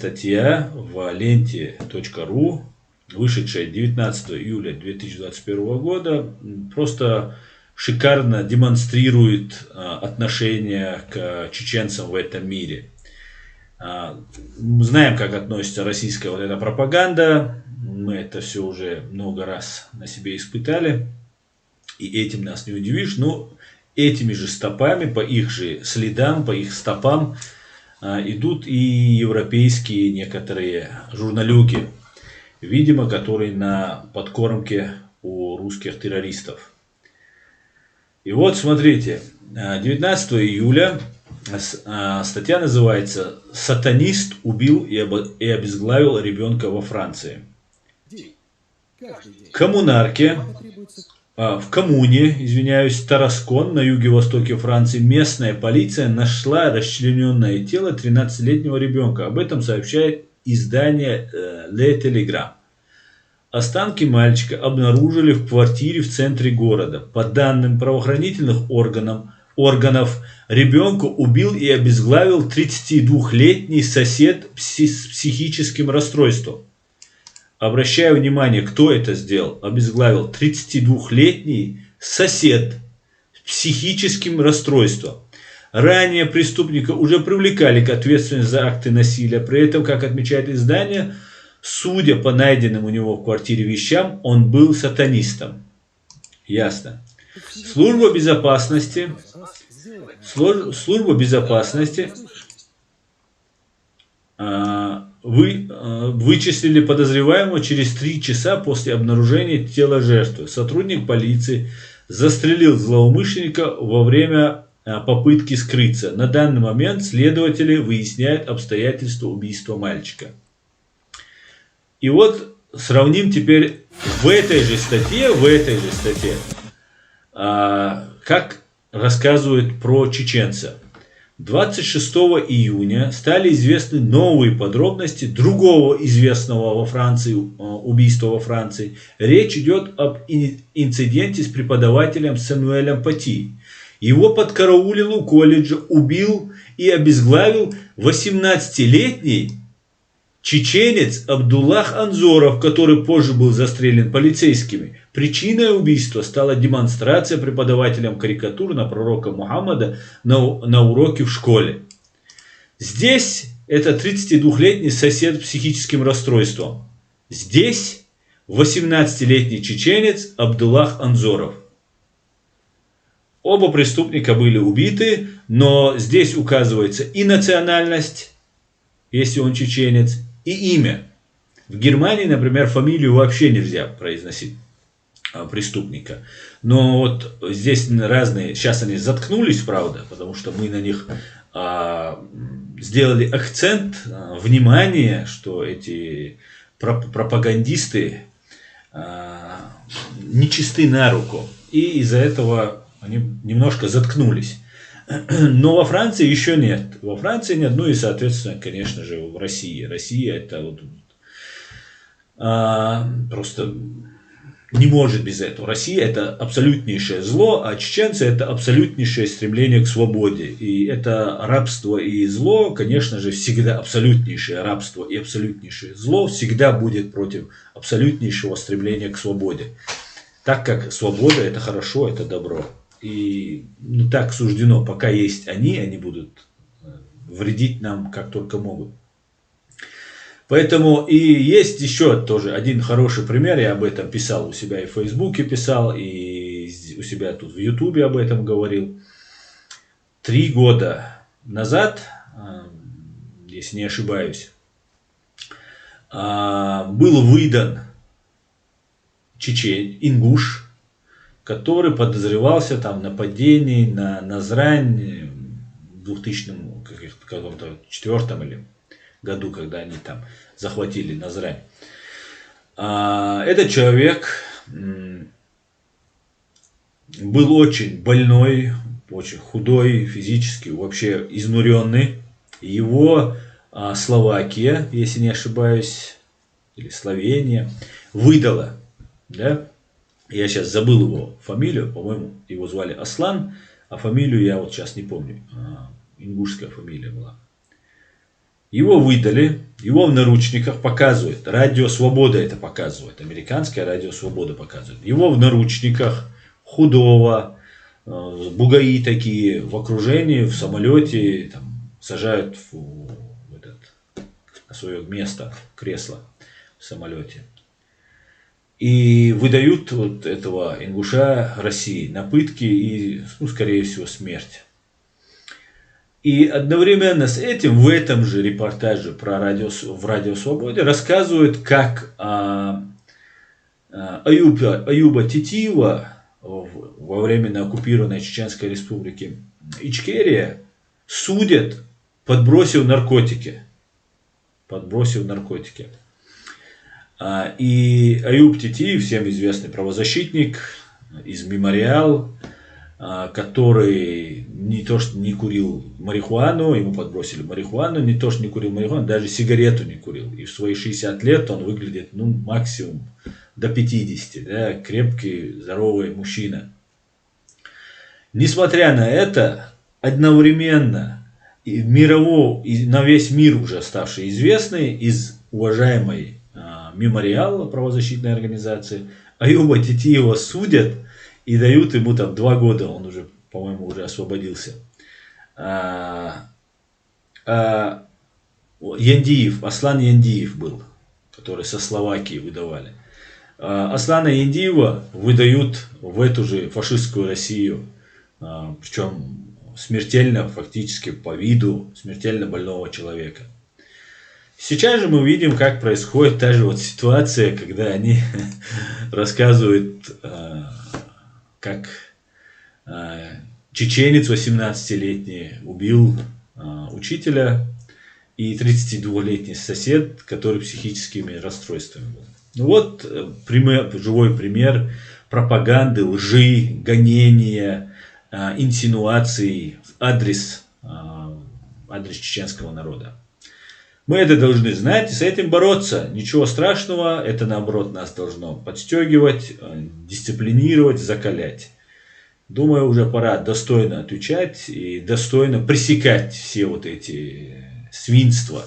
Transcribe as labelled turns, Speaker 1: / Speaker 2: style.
Speaker 1: Статья в ленте.ру, вышедшая 19 июля 2021 года, просто шикарно демонстрирует отношение к чеченцам в этом мире. Мы знаем, как относится российская вот эта пропаганда. Мы это все уже много раз на себе испытали. И этим нас не удивишь. Но этими же стопами, по их же следам, по их стопам идут и европейские некоторые журналюги, видимо, которые на подкормке у русских террористов. И вот смотрите, 19 июля статья называется «Сатанист убил и обезглавил ребенка во Франции». В коммуне, Тараскон, на юге-востоке Франции, местная полиция нашла расчлененное тело 13-летнего ребенка. Об этом сообщает издание Le Telegram. Останки мальчика обнаружили в квартире в центре города. По данным правоохранительных органов, ребенка убил и обезглавил 32-летний сосед с психическим расстройством. Обращаю внимание, кто это сделал. Обезглавил 32-летний сосед с психическим расстройством. Ранее преступника уже привлекали к ответственности за акты насилия. При этом, как отмечает издание, судя по найденным у него в квартире вещам, он был сатанистом. Ясно. Служба безопасности вычислили подозреваемого через 3 часа после обнаружения тела жертвы. Сотрудник полиции застрелил злоумышленника во время попытки скрыться. На данный момент следователи выясняют обстоятельства убийства мальчика. И вот сравним теперь в этой же статье, как рассказывают про чеченца. 26 июня стали известны новые подробности другого известного во Франции убийства во Франции. Речь идет об инциденте с преподавателем Самуэлем Пати. Его подкараулил у колледжа, убил и обезглавил 18-летний чеченец Абдуллах Анзоров, который позже был застрелен полицейскими. Причиной убийства стала демонстрация преподавателем карикатур на пророка Мухаммада на уроке в школе. Здесь это 32-летний сосед с психическим расстройством. Здесь 18-летний чеченец Абдуллах Анзоров. Оба преступника были убиты, но здесь указывается и национальность, если он чеченец, и имя. В Германии, например, фамилию вообще нельзя произносить преступника. Но вот здесь разные, сейчас они заткнулись, правда, потому что мы на них сделали акцент, внимание, что эти пропагандисты нечисты на руку. И из-за этого они немножко заткнулись. Но во Франции еще нет. Во Франции нет. Ну и, соответственно, конечно же, в России. Россия это вот просто не может без этого. Россия это абсолютнейшее зло, а чеченцы это абсолютнейшее стремление к свободе. И это рабство и зло, конечно же, всегда абсолютнейшее рабство и абсолютнейшее зло всегда будет против абсолютнейшего стремления к свободе. Так как свобода это хорошо, это добро. И так суждено, пока есть они будут вредить нам как только могут. Поэтому и есть еще тоже один хороший пример, я об этом писал у себя и в Фейсбуке писал, и у себя тут в Ютубе об этом говорил. 3 года назад, если не ошибаюсь, был выдан ингуш, который подозревался там в нападении на Назрань в 2004 году, когда они там захватили Назрань. Этот человек был очень больной, очень худой физически, вообще изнуренный. Его Словакия, если не ошибаюсь, или Словения, выдала, да? Я сейчас забыл его фамилию, по-моему, его звали Аслан, а фамилию я вот сейчас не помню. Ингушская фамилия была. Его выдали, его в наручниках показывают. Радио Свобода это показывает. Американское радио Свобода показывает. Его в наручниках, худого, бугаи такие, в окружении, в самолете, там, сажают на свое место, кресло в самолете. И выдают вот этого ингуша России на пытки и, ну, скорее всего, смерть. И одновременно с этим в этом же репортаже в Радио Свободе рассказывают, как Аюба Титиева во временно оккупированной Чеченской республики Ичкерия судят, подбросив наркотики. И Аюб Титиев, всем известный правозащитник из «Мемориал», который не то что не курил марихуану, ему подбросили марихуану, не то что не курил марихуану, даже сигарету не курил. И в свои 60 лет он выглядит, ну, максимум до 50, да, крепкий, здоровый мужчина. Несмотря на это, одновременно и на весь мир уже ставший известный из уважаемой «Мемориал», правозащитной организации, Аюба Титиева судят и дают ему там 2 года, он уже, по-моему, уже освободился. Яндиев, Аслан Яндиев был, который со Словакии выдавали. Аслана Яндиева выдают в эту же фашистскую Россию, причем смертельно, фактически по виду, смертельно больного человека. Сейчас же мы видим, как происходит та же вот ситуация, когда они рассказывают, как чеченец 18-летний убил учителя и 32-летний сосед, который психическими расстройствами был. Ну вот живой пример пропаганды, лжи, гонения, инсинуаций в адрес чеченского народа. Мы это должны знать и с этим бороться. Ничего страшного, это наоборот нас должно подстегивать, дисциплинировать, закалять. Думаю, уже пора достойно отвечать и достойно пресекать все вот эти свинства.